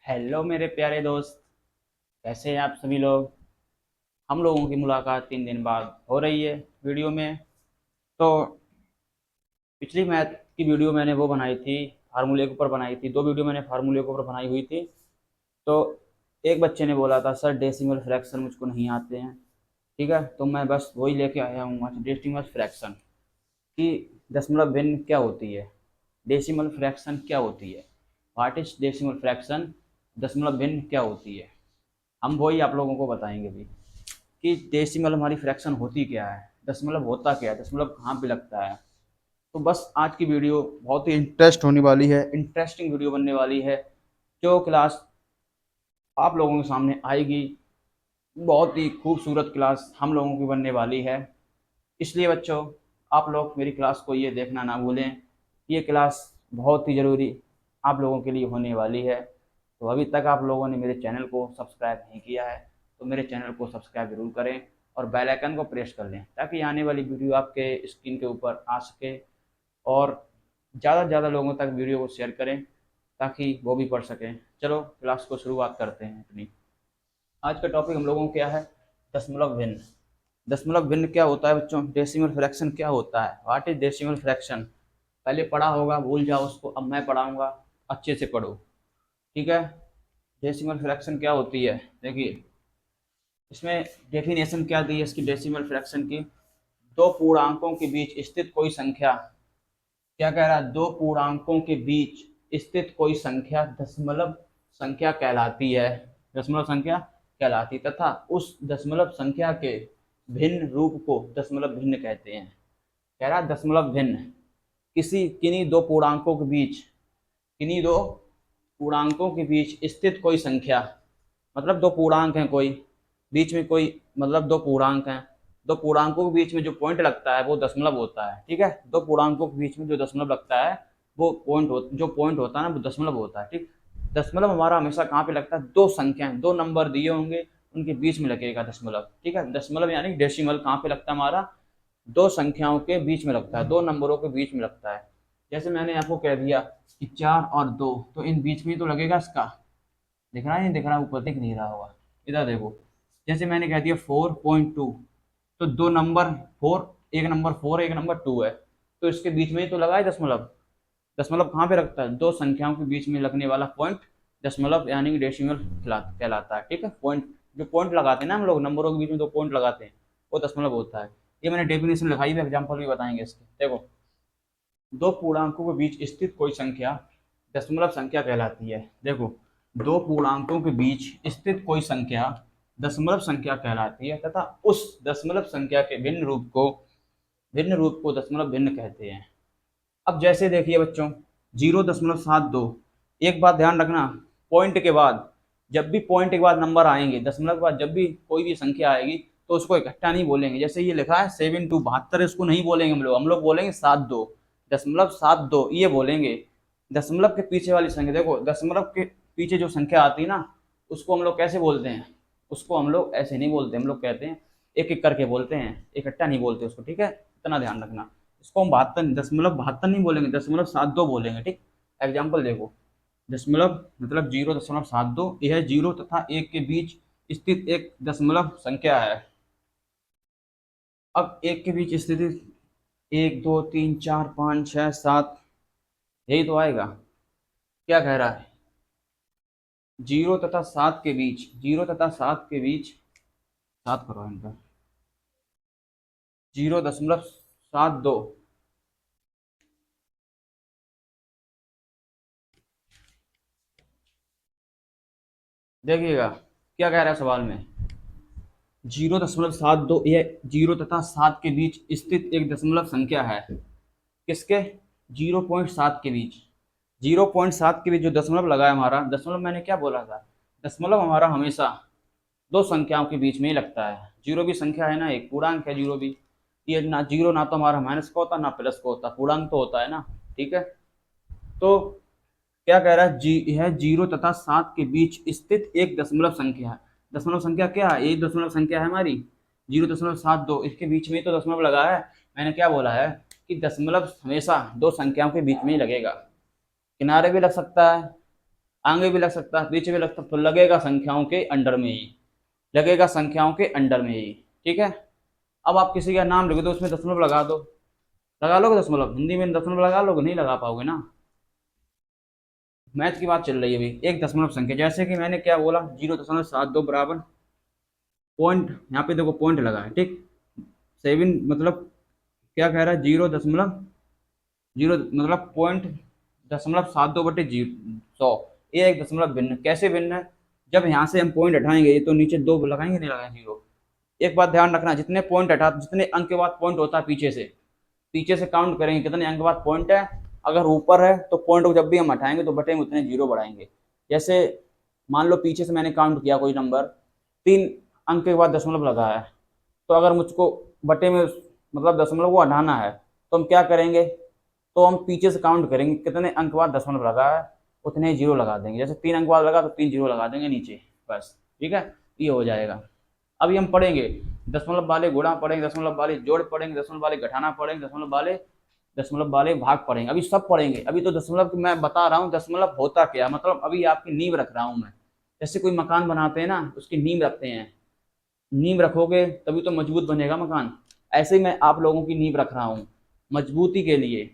Hello मेरे प्यारे दोस्त। कैसे हैं आप सभी लोग। हम लोगों की मुलाकात 3 दिन बाद हो रही है वीडियो में। तो पिछली मैथ की वीडियो मैंने वो बनाई थी, फार्मूले के ऊपर बनाई थी। 2 वीडियो मैंने फार्मूले के ऊपर बनाई हुई थी। तो एक बच्चे ने बोला था सर डेसिमल फ्रैक्शन मुझको नहीं आते हैं। ठीक है, तो मैं बस वही लेके आया हूँ आज, डेसिमल फ्रैक्शन की दशमलव भिन्न क्या होती है, डेसिमल फ्रैक्शन क्या होती है, व्हाट इज डेसिमल फ्रैक्शन, दशमलव भिन्न क्या होती है। हम वही आप लोगों को बताएंगे भी कि डेसिमल हमारी फ्रैक्शन होती क्या है, दशमलव होता क्या है, दशमलव कहाँ पे लगता है। तो बस आज की वीडियो बहुत ही इंटरेस्ट होने वाली है, इंटरेस्टिंग वीडियो बनने वाली है। जो क्लास आप लोगों के सामने आएगी, बहुत ही खूबसूरत क्लास हम लोगों की बनने वाली है। इसलिए बच्चों, आप लोग मेरी क्लास को ये देखना ना भूलें। ये क्लास बहुत ही ज़रूरी आप लोगों के लिए होने वाली है। तो अभी तक आप लोगों ने मेरे चैनल को सब्सक्राइब नहीं किया है तो मेरे चैनल को सब्सक्राइब जरूर करें और बेल आइकन को प्रेस कर लें ताकि आने वाली वीडियो आपके स्क्रीन के ऊपर आ सके। और ज़्यादा से ज़्यादा लोगों तक वीडियो को शेयर करें ताकि वो भी पढ़ सकें। चलो क्लास को शुरुआत करते हैं अपनी। आज का टॉपिक हम लोगों को क्या है, दशमलव भिन्न। दशमलव भिन्न क्या होता है बच्चों, डेसिमल फ्रैक्शन क्या होता है, व्हाट इज डेसिमल फ्रैक्शन। पहले पढ़ा होगा, भूल जाओ उसको, अब मैं पढ़ाऊंगा, अच्छे से पढ़ो। ठीक है। डेसिमल फ्रैक्शन क्या होती है, देखिए इसमें डेफिनेशन क्या दी है इसकी, डेसिमल फ्रैक्शन की। दो पूर्णांकों के बीच स्थित कोई संख्या, क्या कह रहा है, दो पूर्णांकों के बीच स्थित कोई संख्या दशमलव संख्या कहलाती है, दशमलव संख्या कहलाती, तथा उस दशमलव संख्या के भिन्न रूप को दशमलव भिन्न कहते हैं। कह रहा है दशमलव भिन्न, किसी किन्हीं दो पूर्णांकों के बीच, किन्हीं दो पूर्णांकों के बीच स्थित कोई संख्या, मतलब दो पूर्णांक हैं कोई, बीच में कोई, मतलब दो पूर्णांक हैं, दो पूर्णांकों के बीच में जो पॉइंट लगता है वो दशमलव होता है। ठीक है, दो पूर्णांकों के बीच में जो दशमलव लगता है वो जो पॉइंट होता है ना वो दशमलव होता है। ठीक, दशमलव हमारा हमेशा कहाँ पे लगता है, दो संख्याएं, दो नंबर दिए होंगे उनके बीच में लगेगा दशमलव। ठीक है, दशमलव यानी डेसिमल कहाँ पे लगता है हमारा, दो संख्याओं के बीच में लगता है, दो नंबरों के बीच में लगता है। जैसे मैंने आपको कह दिया कि 4 और 2, तो इन बीच में तो लगेगा इसका, दिख रहा है नहीं दिख रहा, ऊपर दिख नहीं रहा होगा, इधर देखो। जैसे मैंने कह दिया 4.2, तो दो नंबर 4, एक नंबर 4 एक नंबर 2 है, तो इसके बीच में ही तो लगा है दशमलव। दशमलव कहाँ पे लगता है, दो संख्याओं के बीच में लगने वाला पॉइंट दशमलव यानी डेसिमल कहलाता है। ठीक है, पॉइंट, जो पॉइंट लगाते हैं ना हम लोग, नंबरों के बीच में दो पॉइंट लगाते हैं वो दशमलव होता है। ये मैंने डेफिनेशन लिखाई है, एग्जाम्पल भी बताएंगे इसके। देखो, दो पूर्णांकों के बीच स्थित कोई संख्या दशमलव संख्या कहलाती है। देखो, दो पूर्णांकों के बीच स्थित कोई संख्या दशमलव संख्या कहलाती है तथा उस दशमलव संख्या के भिन्न रूप को दशमलव भिन्न कहते हैं। अब जैसे देखिए बच्चों, 0.72, एक बात ध्यान रखना, पॉइंट के बाद, जब भी पॉइंट के बाद नंबर आएंगे, दशमलव के बाद जब भी कोई भी संख्या आएगी तो उसको इकट्ठा नहीं बोलेंगे। जैसे ये लिखा है 7×2 72, इसको नहीं बोलेंगे हम लोग बोलेंगे 72, दशमलव 72 ये बोलेंगे। दशमलव के पीछे वाली संख्या, देखो दशमलव के पीछे जो संख्या आती है ना उसको हम लोग कैसे बोलते हैं, उसको हम लोग ऐसे नहीं बोलते, हम लोग कहते हैं एक एक करके बोलते हैं, इकट्ठा नहीं बोलते उसको। ठीक है, इतना ध्यान रखना। इसको हम 72 नहीं बोलेंगे, 0.72 बोलेंगे। ठीक, एग्जाम्पल देखो, दशमलव मतलब 0.72, यह 0 तथा 1 के बीच स्थित एक दशमलव संख्या है। अब एक के बीच स्थिति 1 2 3 4 5 6 7, यही तो आएगा। क्या कह रहा है, 0 तथा 7 के बीच, 0 तथा 7 के बीच, 7 करो इनका, 0.72, देखिएगा क्या कह रहा है सवाल में, 0.72 यह 0 तथा 7 के बीच स्थित एक दशमलव संख्या है। किसके, 0.7 के बीच, 0.7 के बीच जो दशमलव लगा है हमारा, दशमलव मैंने क्या बोला था, दशमलव हमारा हमेशा दो संख्याओं के बीच में ही लगता है। जीरो भी संख्या है ना, एक पूर्णांक है जीरो भी, ये ना जीरो ना तो हमारा माइनस का होता ना प्लस का होता, पूर्णांक तो होता है ना। ठीक है, तो क्या कह रहा है, यह 0 तथा 7 के बीच स्थित एक दशमलव संख्या है। दशमलव संख्या क्या है, एक दशमलव संख्या है हमारी 0.72, इसके बीच में ही तो दशमलव लगा है। मैंने क्या बोला है कि दशमलव हमेशा दो संख्याओं के बीच में ही लगेगा, किनारे भी लग सकता है, आगे भी लग सकता है, पीछे भी लग सकता है, तो लगेगा संख्याओं के अंडर में ही, लगेगा संख्याओं के अंडर में ही। ठीक है, अब आप किसी का नाम लिखो तो उसमें दशमलव लगा दो, लगा लोगे दशमलव, हिंदी में दशमलव लगा लोगे, नहीं लगा पाओगे ना। मैथ की बात चल रही है अभी, एक दशमलव संख्या, जैसे कि मैंने क्या बोला, 0.72 बराबर पॉइंट, यहाँ पे देखो पॉइंट लगा है, ठीक, 7 मतलब क्या कह रहा है, 0 मतलब पॉइंट 0.72/100, ये एक दशमलव भिन्न, कैसे भिन्न है, जब यहाँ से हम पॉइंट हटाएंगे तो नीचे 2 लगाएंगे, नहीं लगाएंगे, 0। एक बात ध्यान रखना, जितने पॉइंट हटा, जितने अंक के बाद पॉइंट होता है पीछे से काउंट करेंगे कितने अंक के बाद पॉइंट है, अगर ऊपर है तो पॉइंट को जब भी हम हटाएंगे तो बटे में उतने 0 बढ़ाएंगे। जैसे मान लो पीछे से मैंने काउंट किया कोई नंबर, 3 अंक के बाद दशमलव लगा है, तो अगर मुझको बटे में मतलब दशमलव को हटाना है तो हम क्या करेंगे, तो हम पीछे से काउंट करेंगे कितने अंक बाद दशमलव लगा है, उतने 0 लगा देंगे। जैसे 3 अंक बाद लगा तो 3 0 लगा देंगे नीचे, बस, ठीक है, ये हो जाएगा। अभी हम पढ़ेंगे दशमलव वाले गुणा पढ़ेंगे, दशमलव वाले जोड़ पढ़ेंगे, दशमलव वाले घटाना पढ़ेंगे, दशमलव वाले भाग पढ़ेंगे, अभी सब पढ़ेंगे। अभी तो दशमलव मैं बता रहा हूँ दशमलव होता क्या, मतलब अभी आपकी नींव रख रहा हूँ मैं। जैसे कोई मकान बनाते हैं ना, उसकी नींव रखते हैं, नींव रखोगे तभी तो मजबूत बनेगा मकान, ऐसे ही मैं आप लोगों की नींव रख रहा हूँ मजबूती के लिए।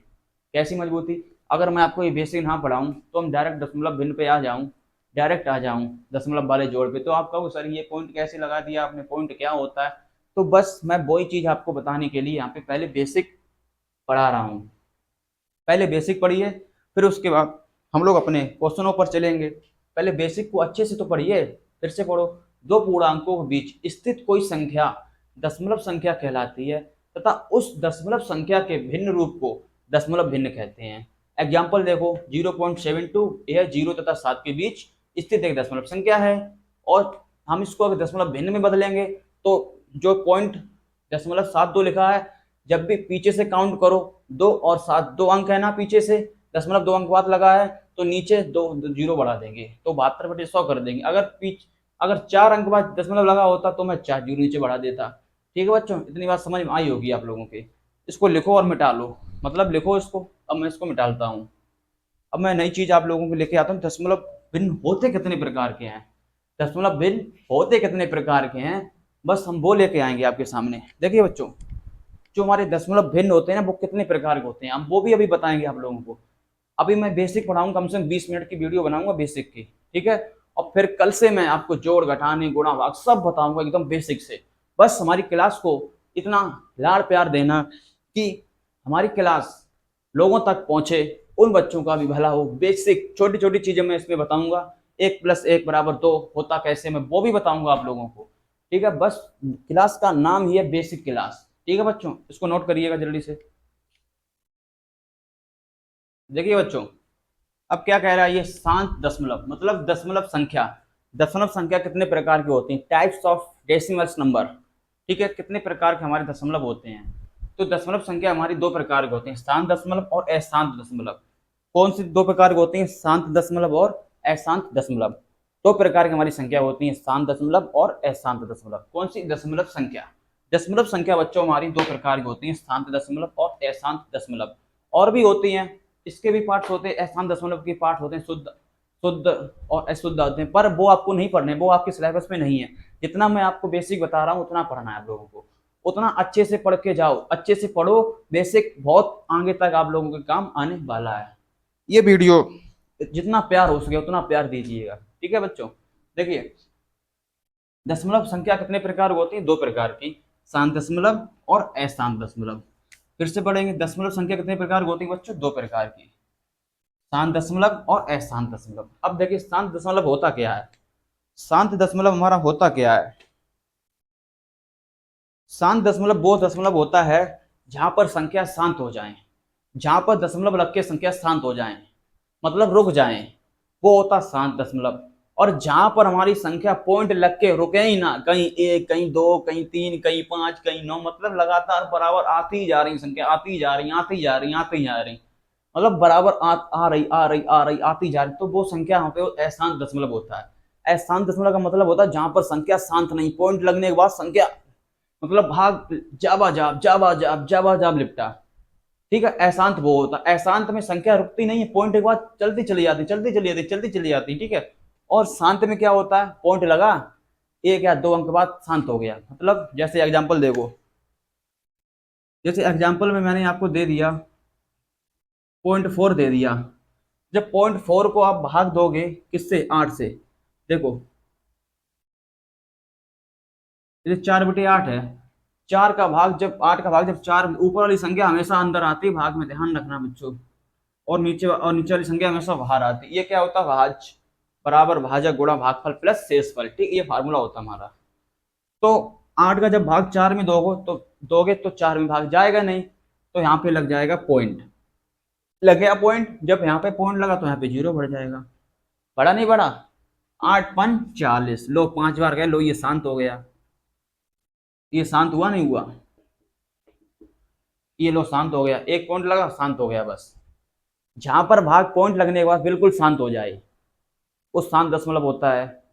कैसी मजबूती, अगर मैं आपको ये बेसिक ना पढ़ाऊँ तो हम डायरेक्ट दशमलव भिन्न पे आ जाऊँ, डायरेक्ट आ जाऊँ दशमलव वाले जोड़ पे, तो आप कहो सर ये पॉइंट कैसे लगा दिया आपने, पॉइंट क्या होता है, तो बस मैं वही चीज़ आपको बताने के लिए यहाँ पे पहले बेसिक पढ़ा रहा हूँ। पहले बेसिक पढ़िए, फिर उसके बाद हम लोग अपने क्वेश्चनों पर चलेंगे। पहले बेसिक को अच्छे से तो पढ़िए, फिर से पढ़ो। दो पूर्णांकों के बीच स्थित कोई संख्या दशमलव संख्या कहलाती है तथा उस दशमलव संख्या के भिन्न रूप को दशमलव भिन्न कहते हैं। एग्जाम्पल देखो, 0.72 यह 0 तथा 7 के बीच स्थित एक दशमलव संख्या है, और हम इसको अगर दशमलव भिन्न में बदलेंगे तो जो पॉइंट 0.72 लिखा है, जब भी पीछे से काउंट करो 2 और 7, 2 अंक है ना पीछे से, दशमलव 2 अंक बाद लगा है तो नीचे 2 0 बढ़ा देंगे तो 72/100 कर देंगे। अगर 4 अंक बाद दशमलव लगा होता तो मैं 4 0 नीचे बढ़ा देता। ठीक है बच्चों, इतनी बात समझ में आई होगी आप लोगों के। इसको लिखो और मिटा लो, मतलब लिखो इसको। अब मैं इसको मिटाता हूँ, अब मैं नई चीज आप लोगों को लेके आता हूँ। दशमलव भिन्न होते कितने प्रकार के हैं, दशमलव भिन्न होते कितने प्रकार के हैं, बस हम वो लेके आएंगे आपके सामने। देखिए बच्चों, जो हमारे दशमलव भिन्न होते हैं ना, वो कितने प्रकार के होते हैं हम वो भी अभी बताएंगे आप लोगों को। अभी मैं बेसिक पढ़ाऊंगा, कम से कम 20 मिनट की वीडियो बनाऊंगा बेसिक की, ठीक है। और फिर कल से मैं आपको जोड़ घटाने गुणा भाग सब बताऊंगा एकदम बेसिक से। बस हमारी क्लास को इतना लाड़ प्यार देना कि हमारी क्लास लोगों तक पहुंचे, उन बच्चों का भी भला हो। बेसिक छोटी छोटी चीजें मैं इसमें बताऊंगा, 1+1=2 होता कैसे, मैं वो भी बताऊंगा आप लोगों को, ठीक है। बस क्लास का नाम ही है बेसिक क्लास, ठीक है बच्चों, इसको नोट करिएगा जल्दी से। देखिए बच्चों, अब क्या कह रहा है ये, शांत दशमलव मतलब दशमलव संख्या। दशमलव संख्या कितने प्रकार की होती है, टाइप्स ऑफ डेसिमल्स नंबर, ठीक है, कितने प्रकार के हमारे दशमलव होते हैं। तो दशमलव संख्या हमारी 2 प्रकार के होते हैं, शांत दशमलव और अशांत दशमलव। कौन सी 2 प्रकार के होते हैं, शांत दशमलव और अशांत दशमलव। 2 प्रकार की हमारी संख्या होती है, शांत दशमलव और अशांत दशमलव। कौन सी, दशमलव संख्या। दशमलव संख्या बच्चों हमारी 2 प्रकार की होती है, शांत दशमलव और अशांत दशमलव। और भी होती हैं, इसके भी पार्ट्स होते हैं, अशांत दशमलव के पार्ट होते हैं, शुद्ध और अशुद्ध होते हैं, पर वो आपको नहीं पढ़ने, वो आपके सिलेबस में नहीं है। जितना मैं आपको बेसिक बता रहा हूँ उतना पढ़ना है आप लोगों को, उतना अच्छे से पढ़ के जाओ, अच्छे से पढ़ो। बेसिक बहुत आगे तक आप लोगों के काम आने वाला है। ये वीडियो जितना प्यार हो सके उतना प्यार दीजिएगा, ठीक है बच्चों। देखिए, दशमलव संख्या कितने प्रकार होती है, 2 प्रकार की, शांत दशमलव और अशांत दशमलव। फिर से पढ़ेंगे, दशमलव संख्या कितने प्रकार की होती है बच्चों, 2 प्रकार की, शांत दशमलव और अशांत दशमलव। अब देखिए शांत दशमलव होता क्या है, शांत दशमलव हमारा होता क्या है। शांत दशमलव वो दशमलव होता है जहां पर संख्या शांत हो जाए, जहां पर दशमलव लग के संख्या शांत हो जाए, मतलब रुक जाए, वो होता शांत दशमलव। और जहां पर हमारी संख्या पॉइंट लग के रुके ही ना, कहीं 1 कहीं 2 कहीं 3 कहीं 5 कहीं 9, मतलब लगातार बराबर आती ही जा रही संख्या, आती जा रही आती जा रही आती जा रही, मतलब बराबर आ रही आ रही आ रही आती जा रही, तो वो संख्या यहाँ पे अशांत दशमलव होता है। अशांत दशमलव का मतलब होता है जहां पर संख्या शांत नहीं, पॉइंट लगने के बाद संख्या मतलब भाग जाबा जाब जाबा जाब जाबा जाब लिपटा, ठीक है। अशांत वो होता है, अशांत में संख्या रुकती नहीं है, पॉइंट के बाद चलती चली जाती, चलती चली जाती, चलती चली जाती, ठीक है। और शांत में क्या होता है, पॉइंट लगा, एक या दो अंक के बाद शांत हो गया। मतलब जैसे एग्जाम्पल देखो, जैसे एग्जाम्पल में मैंने आपको दे दिया 0.4 दे दिया। जब 0.4 को आप भाग दोगे किससे, 8 से, देखो ये 4/8 है। 4 का भाग जब 8 का भाग जब 4, ऊपर वाली संख्या हमेशा अंदर आती है भाग में, ध्यान रखना बच्चों। और नीचे वाली संख्या हमेशा बाहर आती है। ये क्या होता है, भाज्य बराबर भाजक गुणा भागफल प्लस शेषफल, ठीक, ये फार्मूला होता है हमारा। तो 8 का जब भाग 4 में दोगे तो 4 में भाग जाएगा नहीं, तो यहाँ पे लग जाएगा पॉइंट। लग गया पॉइंट, जब यहाँ पे पॉइंट लगा तो यहाँ पे जीरो बढ़ जाएगा। बढ़ा नहीं बढ़ा, 8×5 = 40, लो 5 बार गए, लो ये शांत हो गया। ये शांत हुआ नहीं हुआ, ये लो शांत हो गया, एक पॉइंट लगा शांत हो गया। बस जहां पर भाग पॉइंट लगने के बाद बिल्कुल शांत हो जाए वो शांत दशमलव होता है।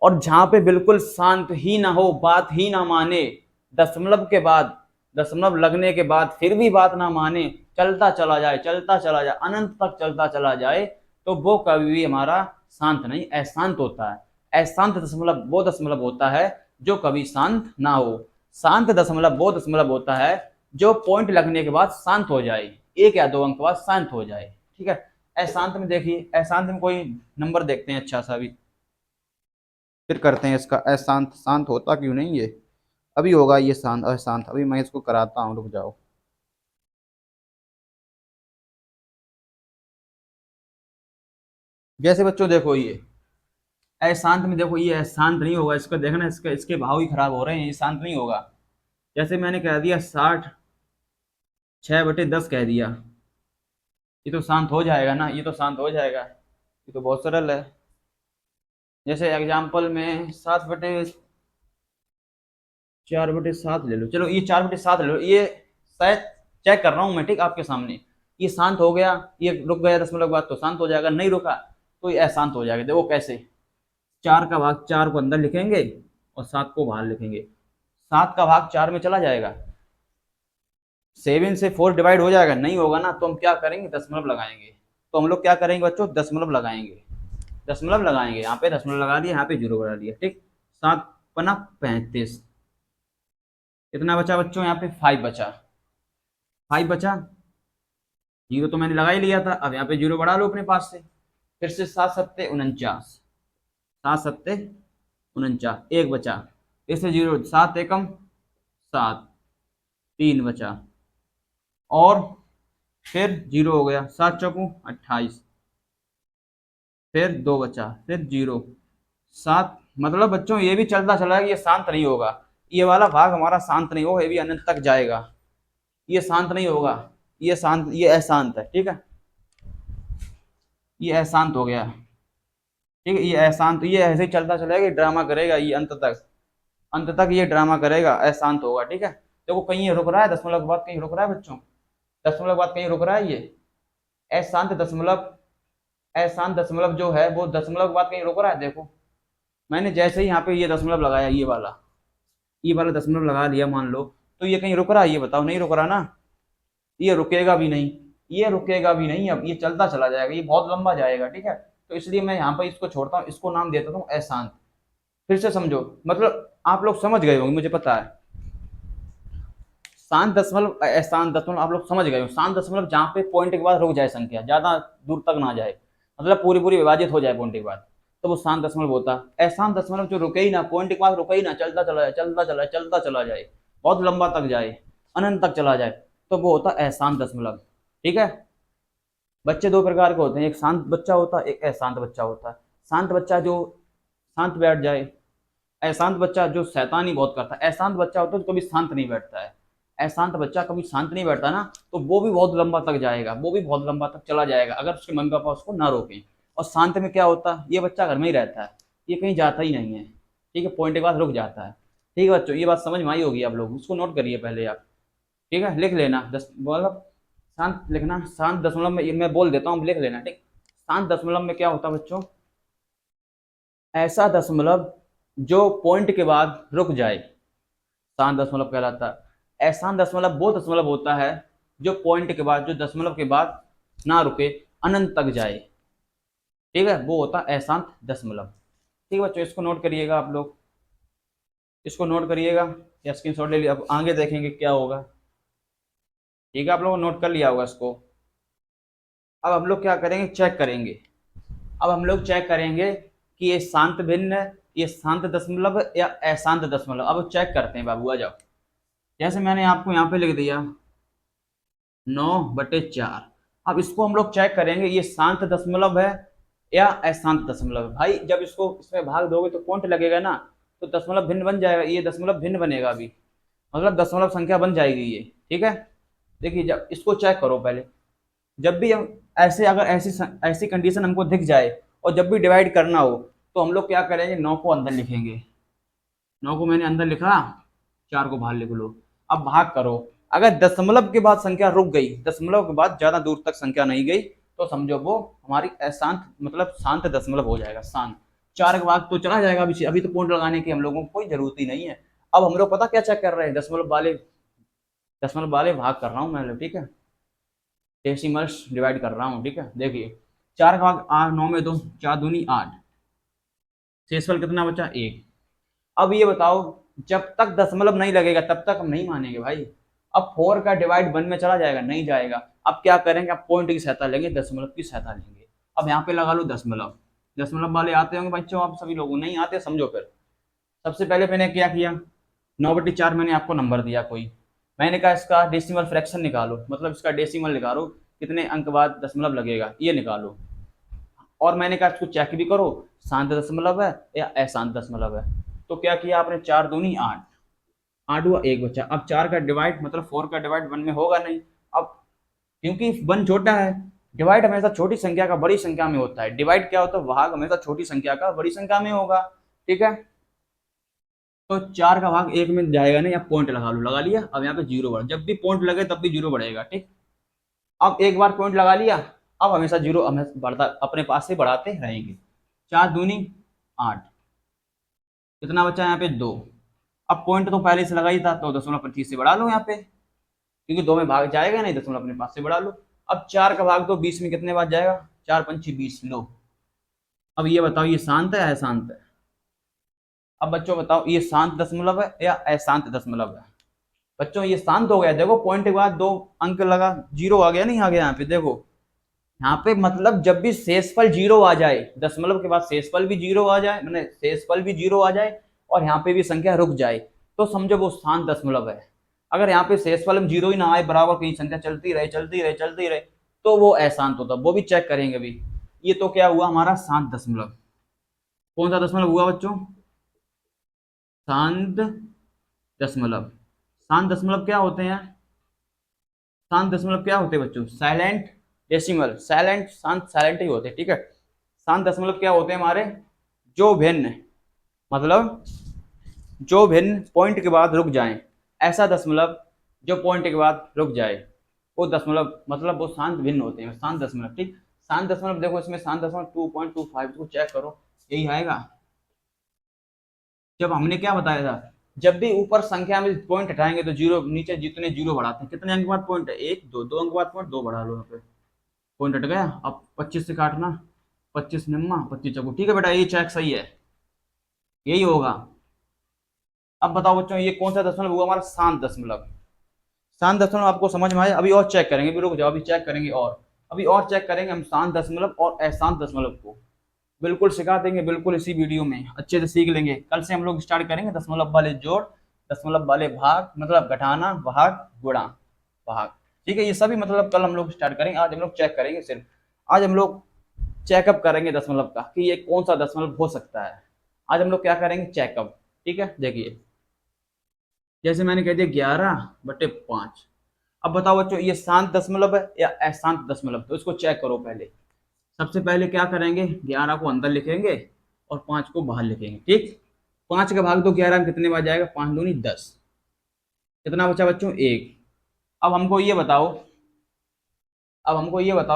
और जहां पे बिल्कुल शांत ही ना हो, बात ही ना माने, दशमलव के बाद, दशमलव लगने के बाद फिर भी बात ना माने, चलता चला जाए, चलता चला जाए, अनंत तक चलता चला जाए, तो वो कभी भी हमारा शांत नहीं, अशांत होता है। अशांत दशमलव वो दशमलव होता है जो कभी शांत ना हो। शांत दशमलव वो दशमलव होता है जो पॉइंट लगने के बाद शांत हो जाए, एक या दो अंक के बाद शांत हो जाए, ठीक है। अशांत में देखिए, अशांत में कोई नंबर देखते हैं अच्छा सा भी, फिर करते हैं इसका अशांत। शांत होता क्यों नहीं ये, अभी होगा ये शांत अशांत, अभी मैं इसको कराता हूँ, रुक जाओ। जैसे बच्चों देखो ये अशांत में, देखो ये शांत नहीं होगा, इसका देखना, इसका इसके भाव ही खराब हो रहे हैं, ये शांत नहीं होगा। जैसे मैंने कह दिया 66/10 कह दिया, ये तो शांत हो जाएगा ना, ये तो शांत हो जाएगा, ये तो बहुत सरल है। जैसे एग्जाम्पल में 4/7 ले लो, चलो ये 4/7 ले लो, ये शायद चेक कर रहा हूँ मैं, ठीक, आपके सामने। ये शांत हो गया, ये रुक गया दशमलव के बाद तो शांत हो जाएगा, नहीं रुका तो ये अशांत हो जाएगा। देखो कैसे, 4 का भाग 4 को अंदर लिखेंगे और 7 को बाहर लिखेंगे, 7 का भाग 4 में चला जाएगा, 7 से 4 डिवाइड हो जाएगा, नहीं होगा ना, तो हम क्या करेंगे, दशमलव लगाएंगे। तो हम लोग क्या करेंगे बच्चों, दशमलव लगाएंगे, दशमलव लगाएंगे, यहाँ पे दशमलव लगा दिया, यहाँ पे जीरो बना दिया, ठीक। 7×5 = 35, कितना बचा बच्चों, यहाँ पे 5 बचा, 5 बचा, जीरो तो मैंने लगा ही लिया था, अब यहाँ पे जीरो बढ़ा लो अपने पास से, फिर से 7×7 = 49, 7×7 = 49, एक बचा, इससे जीरो, 7 एकम 7, 3 बचा, और फिर जीरो हो गया, 7×4 = 28, फिर दो बचा, फिर जीरो, 7, मतलब बच्चों ये भी चलता चला गया, ये शांत नहीं होगा, ये वाला भाग हमारा शांत नहीं होगा, ये भी अनंत तक जाएगा, ये शांत नहीं होगा, ये शांत, ये अशांत है, ठीक है, ये अशांत हो गया, ठीक है, ये अशांत, ये ऐसे ही चलता चलेगा, ड्रामा करेगा ये अंत तक, अंत तक ये ड्रामा करेगा, अशांत होगा, ठीक है। देखो कहीं ये रुक रहा है दशमलव के बाद, कहीं रुक रहा है बच्चों, दशमलव के बाद कहीं रुक रहा है, ये अशांत दशमलव, अशांत दशमलव जो है वो दशमलव के बाद कहीं रुक रहा है। देखो मैंने जैसे ही यहाँ पे ये दशमलव लगाया, ये वाला दशमलव लगा लिया मान लो, तो ये कहीं रुक रहा है, ये बताओ, नहीं रुक रहा ना, ये रुकेगा भी नहीं, ये रुकेगा भी नहीं, अब ये चलता चला जाएगा, ये बहुत लंबा जाएगा, ठीक है। तो इसलिए मैं यहाँ पर इसको छोड़ता हूँ, इसको नाम देता हूँ अशांत। फिर से समझो, मतलब आप लोग समझ गए होंगे मुझे पता है, शांत दशमलव अशांत दशमलव आप लोग समझ गए हो। शांत दशमलव जहाँ पे पॉइंट के बाद रुक जाए संख्या, ज्यादा दूर तक ना जाए, मतलब पूरी पूरी विभाजित हो जाए पॉइंट के बाद, तो वो शांत दशमलव होता है। अशांत दशमलव जो रुके ही ना, पॉइंट के बाद रुके ही ना, चलता चला जाए, चलता चला जाए, चलता चला जाए, बहुत लंबा तक जाए, अनंत तक चला जाए, तो वो होता है अशांत दशमलव, ठीक है। बच्चे दो प्रकार के होते हैं, एक शांत बच्चा होता है, एक अशांत बच्चा होता है। शांत बच्चा जो शांत बैठ जाए, अशांत बच्चा जो शैतानी बहुत करता है। अशांत बच्चा होता है तो कभी शांत नहीं बैठता है, अशांत बच्चा कभी शांत नहीं बैठता ना, तो वो भी बहुत लंबा तक जाएगा, वो भी बहुत लंबा तक चला जाएगा अगर उसके मम्मी पापा उसको ना रोकें। और शांत में क्या होता है, ये बच्चा घर में ही रहता है, ये कहीं जाता ही नहीं है, ठीक है, पॉइंट के बाद रुक जाता है। ठीक है बच्चों, ये बात समझ में आई होगी आप लोग, उसको नोट करिए पहले आप, ठीक है, लिख लेना, दस मतलब शांत लिखना, शांत दशमलव में, ये मैं बोल देता हूँ, लिख लेना, ठीक। शांत दशमलव में क्या होता है बच्चों, ऐसा दशमलव जो पॉइंट के बाद रुक जाए, शांत दशमलव कहलाता है। अशांत दशमलव वो दशमलव होता है जो पॉइंट के बाद, जो दशमलव के बाद ना रुके, अनंत तक जाए, ठीक है, वो होता है अशांत दशमलव। ठीक है बच्चों, इसको नोट करिएगा आप लोग, इसको नोट करिएगा या स्क्रीनशॉट ले लिया। अब आगे देखेंगे क्या होगा। ठीक है, आप लोगों ने नोट कर लिया होगा इसको। अब हम लोग क्या करेंगे, चेक करेंगे। अब हम लोग चेक करेंगे कि ये शांत भिन्न है, ये शांत दशमलव या अशांत दशमलव। अब चेक करते हैं बाबू, आ जाओ। जैसे मैंने आपको यहाँ पे लिख दिया 9/4। अब इसको हम लोग चेक करेंगे, ये शांत दशमलव है या अशांत दशमलव है। भाई जब इसको इसमें भाग दोगे तो पॉइंट लगेगा ना, तो दशमलव भिन्न बन जाएगा, ये दशमलव भिन्न बनेगा अभी, मतलब दशमलव संख्या बन जाएगी ये। ठीक है, देखिए जब इसको चेक करो पहले, जब भी हम ऐसे, अगर ऐसी ऐसी कंडीशन हमको दिख जाए और जब भी डिवाइड करना हो, तो हम लोग क्या करेंगे, 9 को अंदर लिखेंगे। 9 को मैंने अंदर लिखा, 4 को बाहर लिख लो। अब भाग करो, अगर दशमलव के बाद संख्या रुक गई, दशमलव के बाद ज्यादा दूर तक संख्या नहीं गई, तो समझो वो हमारी अशांत मतलब शांत दशमलव हो जाएगा, शांत। 4 का भाग तो चला जाएगा, अभी तो पॉइंट लगाने की हम लोगों को कोई जरूरत ही नहीं है। अब हम लोग पता क्या चेक कर रहे हैं, दशमलव वाले भाग कर रहा हूँ मैं, ठीक है, डेसिमल्स डिवाइड कर रहा हूँ। ठीक है, देखिए 4 का भाग 9 में 2, 4 दूनी 8, शेषफल कितना बचा, 1। अब ये बताओ, जब तक दशमलव नहीं लगेगा तब तक हम नहीं मानेंगे भाई। अब 4 का डिवाइड 1 में चला जाएगा, नहीं जाएगा। अब क्या करेंगे, अब पॉइंट की सहायता लेंगे, दशमलव की सहायता लेंगे। अब यहाँ पे लगा लो दशमलव। दशमलव वाले आते होंगे बच्चों, आप सभी लोगों नहीं आते, समझो फिर। सबसे पहले मैंने क्या किया, 9/4 मैंने आपको नंबर दिया कोई, मैंने कहा इसका डेसिमल फ्रैक्शन निकालो, मतलब इसका डेसिमल निकालो, कितने अंक बाद दशमलव लगेगा ये निकालो। और मैंने कहा इसको चेक भी करो, शांत दशमलव है या अशांत दशमलव है। तो क्या किया आपने, 4 दूनी 8, 8 हुआ 1 बचा। अब 4 का डिवाइड मतलब 4 का डिवाइड 1 में होगा नहीं। अब क्योंकि 1 छोटा है, डिवाइड हमेशा छोटी संख्या का बड़ी संख्या में होता है। डिवाइड क्या होता है, भाग हमेशा छोटी संख्या का बड़ी संख्या में होगा। ठीक है, तो 4 का भाग 1 में जाएगा नहीं, अब पॉइंट लगा लो, लगा लिया। अब यहाँ पे 0 बढ़, जब भी पॉइंट लगे तब भी 0 बढ़ेगा। ठीक, अब एक बार पॉइंट लगा लिया, अब हमेशा 0 हमें बढ़ता, अपने पास से बढ़ाते रहेंगे। 4 दूनी 8, कितना बचा यहाँ पे 2। अब पॉइंट तो पहले से लगा ही था, तो 0.25 से बढ़ा लो यहाँ पे, क्योंकि 2 में भाग जाएगा नहीं, 0 अपने पास से बढ़ा लो। अब 4 का भाग तो 20 में कितने बार जाएगा, 4 पंची 20 लो। अब ये बताओ, ये शांत है या अशांत है। अब बच्चों बताओ, ये शांत दशमलव है या अशांत दशमलव है। बच्चों ये शांत हो गया, देखो पॉइंट के बाद 2 अंक लगा, 0 आ गया, नहीं आ गया यहाँ पे, देखो यहाँ पे मतलब जब भी शेषफल 0 आ जाए, दशमलव के बाद शेषफल भी 0 आ जाए, मैंने शेषफल भी 0 आ जाए और यहाँ पे भी संख्या रुक जाए, तो समझो वो शांत दशमलव है। अगर यहाँ पे शेषफल में 0 ही ना आए, बराबर कहीं संख्या चलती रहे चलती रहे चलती रहे, तो वो अशांत होता, वो भी चेक करेंगे अभी। ये तो क्या हुआ हमारा शांत दशमलव। कौन सा दशमलव हुआ बच्चों, शांत दशमलव। शांत दशमलव क्या होते हैं, शांत दशमलव क्या होते हैं बच्चों, साइलेंट डेसिमल। साइलेंट, शांत साइलेंट ही होते हैं। ठीक है, शांत दशमलव क्या होते हैं हमारे, जो भिन्न मतलब जो भिन्न पॉइंट के बाद रुक जाएं, ऐसा दशमलव जो पॉइंट के बाद रुक जाए, वो दशमलव मतलब वो शांत भिन्न होते हैं, शांत दशमलव। ठीक, शांत दशमलव देखो इसमें शांत दशमलव 2.25 को चेक करो, यही आएगा। जब हमने क्या बताया था, जब भी ऊपर संख्या में पॉइंट हटाएंगे तो 0, नीचे जितने 0 बढ़ाते हैं, कितने अंक बाद पॉइंट है, 1 2, 2 अंक बाद पॉइंट, 2 बढ़ा लो यहाँ पे, पॉइंट हट गया। अब 25 से काटना, 25 निम्मा 25 चौको, ठीक है बेटा, ये चेक सही है, यही होगा। अब बताओ बच्चों, ये कौन सा दशमलव हुआ हमारा, शांत दशमलव। शांत दशमलव आपको समझ में आया। अभी और चेक करेंगे, भी रुक जाओ, अभी चेक करेंगे और अभी और चेक करेंगे हम शांत दशमलव और अशांत दशमलव को, बिल्कुल सिखा देंगे, बिल्कुल इसी वीडियो में अच्छे से सीख लेंगे। कल से हम लोग स्टार्ट करेंगे दशमलव वाले जोड़, दशमलव वाले भाग मतलब घटाना, भाग, गुणा, भाग। ठीक है, ये सभी मतलब कल हम लोग स्टार्ट करेंगे, आज हम लोग चेक करेंगे। सिर्फ आज हम लोग चेकअप करेंगे दशमलव का, कि ये कौन सा दशमलव हो सकता है। आज हम लोग क्या करेंगे, चेकअप। ठीक है, देखिए जैसे मैंने कह दिया 11/5। अब बताओ बच्चों, ये शांत दशमलव है या अशांत दशमलव, तो इसको चेक करो पहले। सबसे पहले क्या करेंगे, 11 को अंदर लिखेंगे और 5 को बाहर लिखेंगे। ठीक, 5 का भाग तो 11 में कितने बार जाएगा, 5 दूनी 10, कितना बचा बच्चों, 1। अब हमको ये बताओ,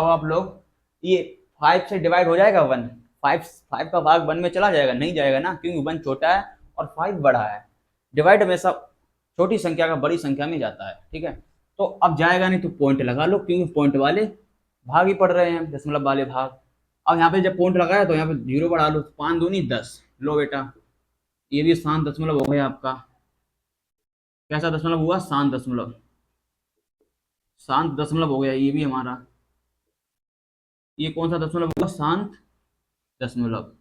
आप लोग, ये 5 से डिवाइड हो जाएगा 1, 5 का भाग 1 में चला जाएगा, नहीं जाएगा ना, क्योंकि 1 छोटा है और 5 बड़ा है। डिवाइड हमेशा छोटी संख्या का बड़ी संख्या में जाता है। ठीक है, तो अब जाएगा नहीं तो पॉइंट लगा लो, क्योंकि पॉइंट वाले भाग ही पड़ रहे हैं, दशमलव वाले भाग। अब यहाँ पे जब पॉइंट लगाया तो यहाँ पे जीरो बढ़ा लो, 5 दूनी 10। लो बेटा, ये भी शांत दशमलव हो गया आपका। कैसा दशमलव हुआ? शांत दशमलव। शांत दशमलव हो गया ये भी हमारा। ये कौन सा दशमलव हुआ? शांत दशमलव।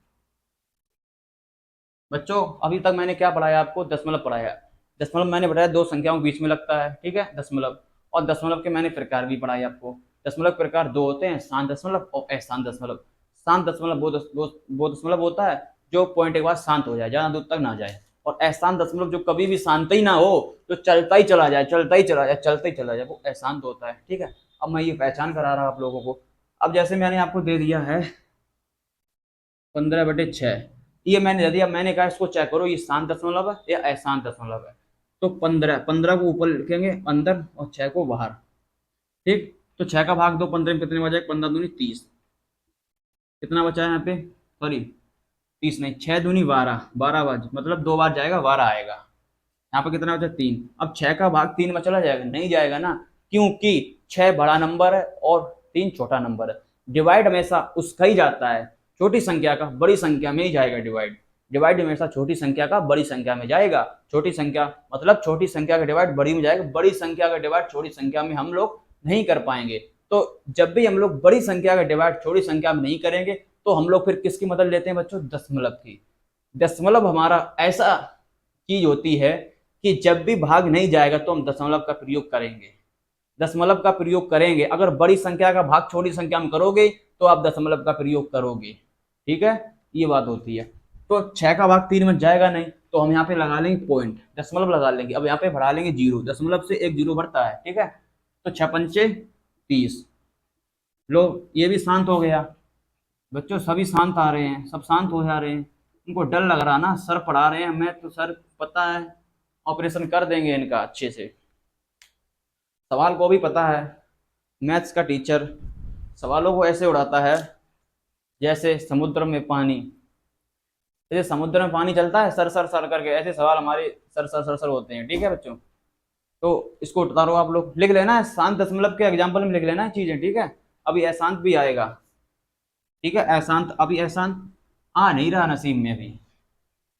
बच्चों अभी तक मैंने क्या पढ़ाया आपको? दशमलव पढ़ाया। दशमलव मैंने बताया दो संख्याओं के बीच में लगता है, ठीक है, दशमलव। और दशमलव के मैंने प्रकार भी पढ़ाए आपको। दशमलव के प्रकार दो होते हैं, शांत दशमलव और अशांत दशमलव। शांत दशमलव वो दशमलव होता है जो पॉइंट के बाद शांत हो जाए, ज्यादा दूर तक ना जाए। और अशांत दशमलव जो कभी भी शांत ही ना हो, जो चलता ही चला जाए, चलता ही चला जाए, चलता ही चला जाए, वो अशांत होता है, ठीक है। अब मैं ये पहचान करा रहा हूं आप लोगों को। अब जैसे मैंने आपको दे दिया है 15/6, ये मैंने दे दिया, मैंने कहा इसको चेक करो ये शांत दशमलव है या अशांत दशमलव है। तो 15, 15 को ऊपर लिखेंगे अंदर और 6 को बाहर, ठीक। तो 6 का भाग दो 15 में, कितने बचा? 15 दूनी 30। कितना बचा है यहाँ पे? सॉरी 30 नहीं, 6 दूनी 12, 12 बार मतलब 2 बार जाएगा 12 आएगा। यहाँ पे कितना बचा? 3। अब 6 का भाग 3 में चला जाएगा? नहीं जाएगा ना, क्योंकि 6 बड़ा नंबर है और 3 छोटा नंबर है। डिवाइड हमेशा उसका ही जाता है, छोटी संख्या का बड़ी संख्या में ही जाएगा डिवाइड। डिवाइड हमेशा छोटी संख्या का बड़ी संख्या में जाएगा। छोटी संख्या मतलब छोटी संख्या का डिवाइड बड़ी में जाएगा, बड़ी संख्या का डिवाइड छोटी संख्या में हम लोग नहीं कर पाएंगे। तो जब भी हम लोग बड़ी संख्या का डिवाइड छोटी संख्या में नहीं करेंगे, तो हम लोग फिर किसकी मदद लेते हैं बच्चों? दशमलव की। दशमलव हमारा ऐसा चीज होती है कि जब भी भाग नहीं जाएगा तो हम दशमलव का प्रयोग करेंगे। दशमलव का प्रयोग करेंगे। अगर बड़ी संख्या का भाग छोटी संख्या में करोगे तो आप दशमलव का प्रयोग करोगे, ठीक है, ये बात होती है। तो 6 का भाग 3 में जाएगा नहीं, तो हम यहाँ पे लगा लेंगे पॉइंट, दशमलव लगा लेंगे। अब यहाँ पे बढ़ा लेंगे जीरो, दशमलव से एक जीरो बढ़ता है, ठीक है। तो 6 पंचे 30। लो ये भी शांत हो गया। बच्चों सभी शांत आ रहे हैं, सब शांत हो जा रहे हैं। उनको डर लग रहा ना, सर पढ़ा रहे हैं, मैं तो सर पता है ऑपरेशन कर देंगे इनका अच्छे से। सवाल को भी पता है, मैथ्स का टीचर सवालों को ऐसे उड़ाता है जैसे समुद्र में पानी। जैसे समुद्र में पानी चलता है सर सर सर करके, ऐसे सवाल हमारे सर सर सर सर होते हैं, ठीक है बच्चों। तो इसको उतारो, आप लोग लिख लेना है, शांत दशमलव के एग्जाम्पल में लिख लेना है चीजें, ठीक है। अभी अशांत भी आएगा, ठीक है। अशांत अभी अशांत आ नहीं रहा नसीब में, अभी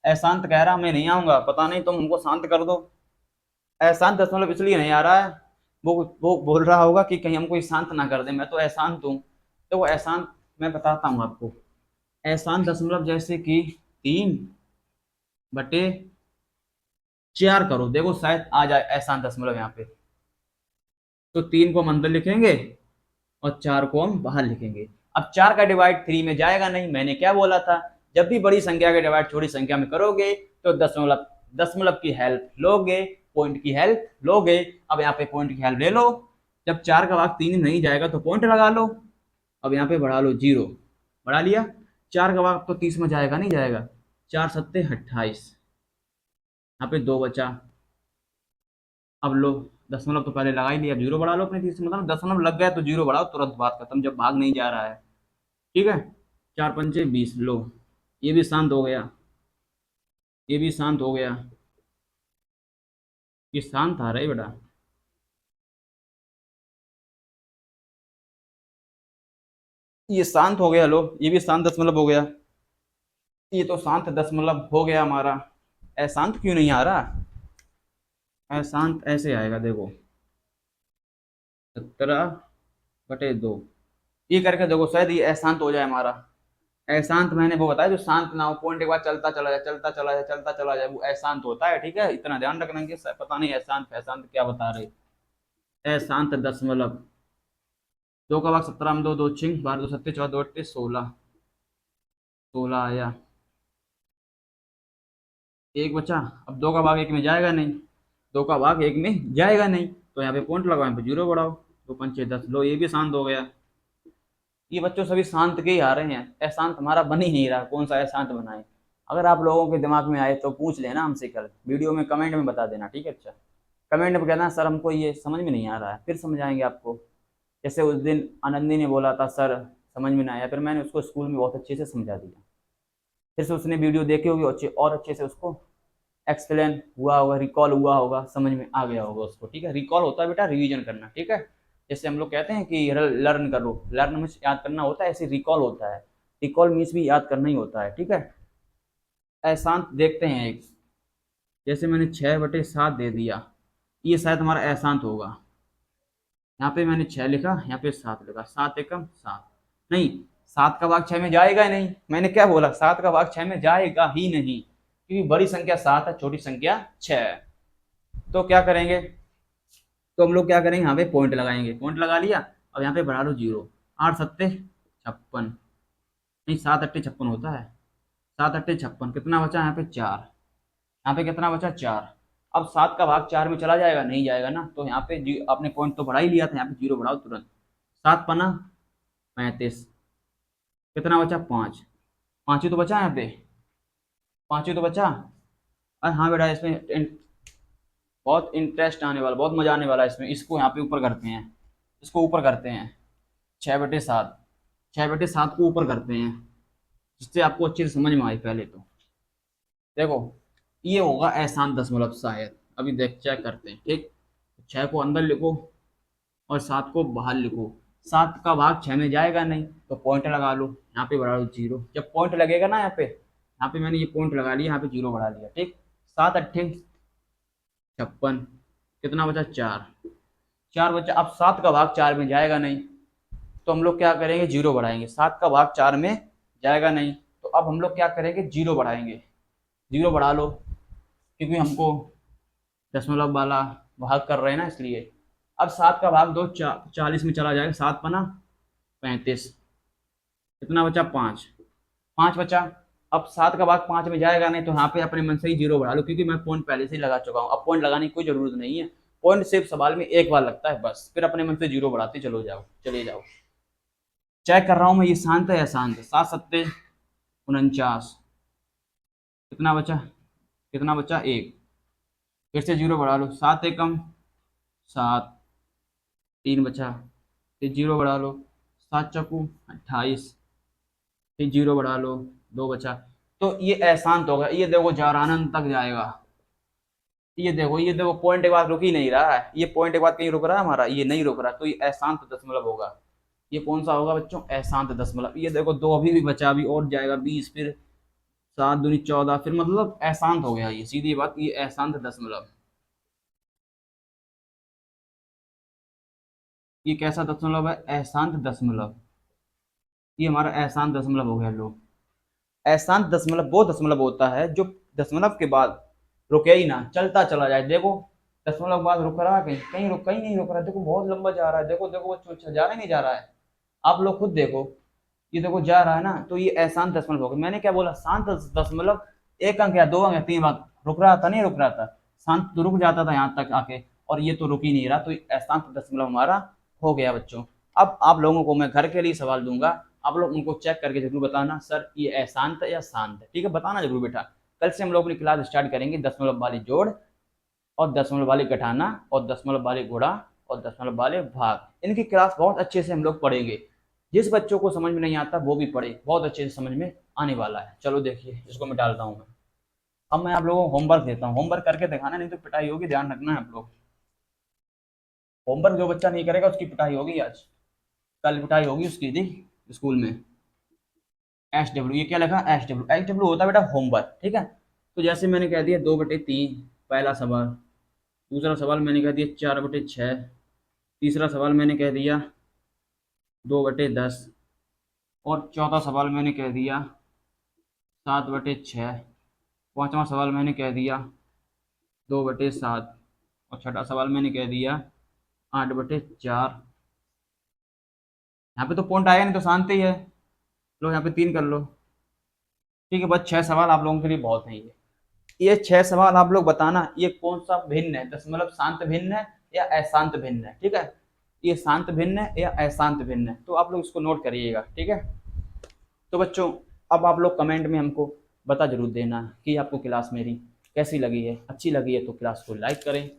अशांत कह रहा मैं नहीं आऊंगा, पता नहीं तुम हमको शांत कर दो। अशांत दशमलव इसलिए नहीं आ रहा है, वो बोल रहा होगा कि कहीं हमको शांत ना कर दे, मैं तो अशांत हूँ। तो वो अशांत मैं बताता हूँ आपको। अशांत दशमलव जैसे कि 3/4 करो, देखो शायद आ जाए अशांत दशमलव यहाँ पे। तो 3 को हम अंदर लिखेंगे और 4 को हम बाहर लिखेंगे। अब 4 का डिवाइड 3 में जाएगा नहीं, मैंने क्या बोला था? जब भी बड़ी संख्या का डिवाइड छोटी संख्या में करोगे तो दशमलव दशमलव की हेल्प लोगे, पॉइंट की हेल्प लोगे। अब यहाँ पे पॉइंट की हेल्प ले लो। जब 4 का भाग 3 में नहीं जाएगा तो पॉइंट लगा लो। अब यहाँ पे बढ़ा लो जीरो, बढ़ा लिया। 4 का भाग तो 30 में जाएगा, नहीं जाएगा। 4 सत्ते 28, यहाँ पे 2 बचा। अब लो दशमलव तो पहले लगा ही लिया, जीरो बढ़ा लो अपने 30 से, मतलब दशमलव लग गया तो जीरो बढ़ाओ, तुरंत बात खत्म, जब भाग नहीं जा रहा है, ठीक है। 4 पंचे 20। लो ये भी शांत हो गया, ये भी शांत हो गया। ये शांत आ रहा है बेटा, ये शांत हो गया। लो ये भी शांत दशमलव हो गया। ये तो शांत दशमलव हो गया हमारा। अशांत क्यों नहीं आ रहा? अशांत ऐसे आएगा, देखो 17/2, ये करके देखो शायद ये अशांत हो जाए हमारा। अशांत मैंने वो बताया जो शांत ना हो, पॉइंट के बाद चलता चला जाए, चलता चला जाए, चलता चला जाए, वो अशांत होता है, ठीक है। इतना ध्यान रखना कि पता नहीं अशांत अशांत क्या बता रहे। अशांत दशमलव। 2 का भाग 17 में 2, 2 छिंग 12, 2 सत्ते 14, 2 अट्ठे 16, 16 आया। एक बचा। अब 2 का भाग 1 में जाएगा नहीं, 2 का भाग 1 में जाएगा नहीं, तो यहाँ पे पॉइंट लगाओ, यहाँ पे जीरो बढ़ाओ। 2 पंचे 10। लो ये भी शांत हो गया। ये बच्चों सभी शांत के ही आ रहे हैं, अशांत हमारा बन ही नहीं रहा, कौन सा अशांत बनाए। अगर आप लोगों के दिमाग में आए तो पूछ लेना हमसे, कल वीडियो में कमेंट में बता देना, ठीक है। अच्छा कमेंट में कहना सर हमको ये समझ में नहीं आ रहा है, फिर समझाएंगे आपको। जैसे उस दिन आनंदी ने बोला था सर समझ में नहीं आया, फिर मैंने उसको स्कूल में बहुत अच्छे से समझा दिया। फिर से उसने वीडियो देखी होगी, अच्छे और अच्छे से उसको एक्सप्लेन हुआ होगा, रिकॉल हुआ होगा, समझ में आ गया होगा उसको, ठीक है। रिकॉल होता है बेटा रिवीजन करना, ठीक है। जैसे हम लोग कहते हैं कि लर्न करो, लर्न मीन्स याद करना होता है, ऐसे रिकॉल होता है, रिकॉल मीन्स भी याद करना ही होता है, ठीक है। एहसान देखते हैं एक, जैसे मैंने 6/7 दे दिया, ये शायद हमारा एहसान होगा। यहाँ पे मैंने 6 लिखा, यहाँ पे 7 लिखा, 7 एकम 7, नहीं 7 का भाग 6 में जाएगा ही नहीं। मैंने क्या बोला, 7 का भाग 6 में जाएगा ही नहीं, क्योंकि बड़ी संख्या 7 है, छोटी संख्या 6 है। तो क्या करेंगे, तो हम लोग क्या करेंगे, यहाँ पे पॉइंट लगाएंगे, पॉइंट लगा लिया, अब यहाँ पे बढ़ा लो 0, 8×7 = 56, नहीं 7×8 = 56 होता है, 7×8 = 56, कितना बचा यहाँ पे 4, यहाँ पे कितना बचा 4। अब 7 का भाग 4 में चला जाएगा, नहीं जाएगा ना, तो यहाँ पे आपने पॉइंट तो बढ़ा ही लिया था, यहाँ पे 0 बढ़ाओ तुरंत। 7×5 = 35, कितना बचा 5, 5 ही तो बचा यहाँ पे, 5 ही तो बचा। अरे हाँ बेटा, इसमें बहुत इंटरेस्ट आने वाला, बहुत मजा आने वाला है इसमें। इसको यहाँ पे ऊपर करते हैं, इसको ऊपर करते हैं, 6/7, 6/7 को ऊपर करते हैं, जिससे आपको अच्छे से समझ में आए। पहले तो देखो, ये होगा एहसान दशमलव शायद, अभी देख चेक करते हैं, ठीक। 6 को अंदर लिखो और 7 को बाहर लिखो, 7 का भाग 6 में जाएगा नहीं, तो पॉइंट लगा लो, यहाँ पे बढ़ा लो 0। जब पॉइंट लगेगा ना, यहाँ पे मैंने ये पॉइंट लगा लिया, यहाँ पे 0 बढ़ा लिया, ठीक। 7×8 = 56, कितना बचा 4, 4 बचा। अब 7 का भाग 4 में जाएगा नहीं, तो हम लोग क्या करेंगे, 0 बढ़ाएंगे। 7 का भाग 4 में जाएगा नहीं, तो अब हम लोग क्या करेंगे, 0 बढ़ाएंगे, 0 बढ़ा लो, क्योंकि हमको दशमलव वाला भाग कर रहे हैं ना, इसलिए। अब 7 का भाग 2 40 में चला जाएगा, 7×5 = 35, कितना बचा 5, 5 बचा। अब 7 का भाग 5 में जाएगा नहीं, तो यहाँ पे अपने मन से ही 0 बढ़ा लो, क्योंकि मैं पॉइंट पहले से ही लगा चुका हूँ, अब पॉइंट लगाने की कोई जरूरत नहीं है। पॉइंट सिर्फ सवाल में एक बार लगता है बस, फिर अपने मन से 0 बढ़ाते चलो जाओ, चले जाओ। चेक कर रहा हूँ मैं, ये शांत है या शांत है। 7×7 = 49, कितना बचा, कितना बचा 1, फिर से 0 बढ़ा लो, 7×1 = 7, 3 बचा, फिर 0 बढ़ा लो, 7×4 = 28, फिर 0 बढ़ा लो, 2 बचा। तो ये एहसान तो होगा, ये देखो जारानन तक जाएगा, ये देखो पॉइंट के बाद रुक ही नहीं रहा है, ये पॉइंट के बाद कहीं रुक रहा है हमारा, ये नहीं रुक रहा, तो ये एहसान दशमलव होगा। ये कौन सा होगा बच्चों, एहसान दशमलव। ये देखो 2 अभी भी बचा, अभी और जाएगा 20, फिर 7×2 = 14, फिर मतलब एहसान हो गया, ये सीधी बात, ये एहसान दशमलव। ये कैसा दशमलव है, एहसान दशमलव, ये हमारा एहसान दशमलव हो गया लोग। एहसान दशमलव वो दशमलव होता है जो दशमलव के बाद रुके ही ना, चलता चला जाए। देखो दशमलव के बाद रुक रहा है, कहीं नहीं रुक रहा है, देखो बहुत लंबा जा रहा है, देखो देखो वो जा रहा ही नहीं जा रहा है, आप लोग खुद देखो, ये देखो जा रहा है ना, तो ये एहसान दशमलव होगा। मैंने क्या बोला, शांत दशमलव, 1 अंक या 2 अंक या 3 अंक रुक रहा था, नहीं रुक रहा था, शांत तो रुक जाता था यहाँ तक आके, और ये तो रुक ही नहीं रहा, तो एहसान दशमलव हमारा हो गया बच्चों। अब आप लोगों को मैं घर के लिए सवाल दूंगा, आप लोग उनको चेक करके जरूर बताना, सर ये एहसान है या शांत है, ठीक है, बताना जरूर बेटा। कल से हम लोग अपनी क्लास स्टार्ट करेंगे दशमलव वाली जोड़, और दशमलव वाले घटाना, और दशमलव वाले गुणा, और दशमलव वाले भाग। इनकी क्लास बहुत अच्छे से हम लोग पढ़ेंगे। जिस बच्चों को समझ में नहीं आता वो भी पढ़े, बहुत अच्छे से समझ में आने वाला है। चलो देखिए, इसको मैं डालता हूँ मैं। अब मैं आप लोगों को होमवर्क देता हूँ, होमवर्क करके दिखाना, नहीं तो पिटाई होगी, ध्यान रखना है आप लोग। होमवर्क जो बच्चा नहीं करेगा उसकी पिटाई होगी आज, कल पिटाई होगी उसकी थी स्कूल में। SW, ये क्या लिखा, SW होता है बेटा होमवर्क, ठीक है। तो जैसे मैंने कह दिया 2/3 पहला सवाल, दूसरा सवाल मैंने कह दिया 4/6, तीसरा सवाल मैंने कह दिया 2/10, और चौथा सवाल मैंने कह दिया 7/6, पांचवा सवाल मैंने कह दिया 2/7, और छठा सवाल मैंने कह दिया 8/4। यहाँ पे तो पॉइंट आएगा नहीं, तो शांति है, लो यहाँ पे 3 कर लो, ठीक है। बस 6 सवाल आप लोगों के लिए बहुत है ये 6 सवाल आप लोग बताना, ये कौन सा भिन्न है, दशमलव शांत भिन्न है या अशांत भिन्न है, ठीक है। ये शांत भिन्न है या अशांत भिन्न है, तो आप लोग इसको नोट करिएगा, ठीक है। तो बच्चों, अब आप लोग कमेंट में हमको बता जरूर देना कि आपको क्लास मेरी कैसी लगी है। अच्छी लगी है तो क्लास को लाइक करें,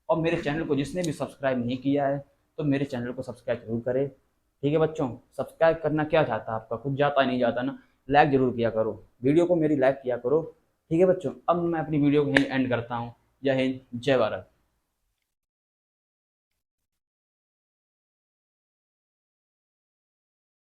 और मेरे चैनल को जिसने भी सब्सक्राइब नहीं किया है तो मेरे चैनल को सब्सक्राइब जरूर करें, ठीक है बच्चों। सब्सक्राइब करना क्या चाहता है आपका, कुछ जाता नहीं जाता ना, लाइक जरूर किया करो, वीडियो को मेरी लाइक किया करो, ठीक है बच्चों, अब मैं अपनी वीडियो को यहीं एंड करता हूँ। जय हिंद, जय भारत।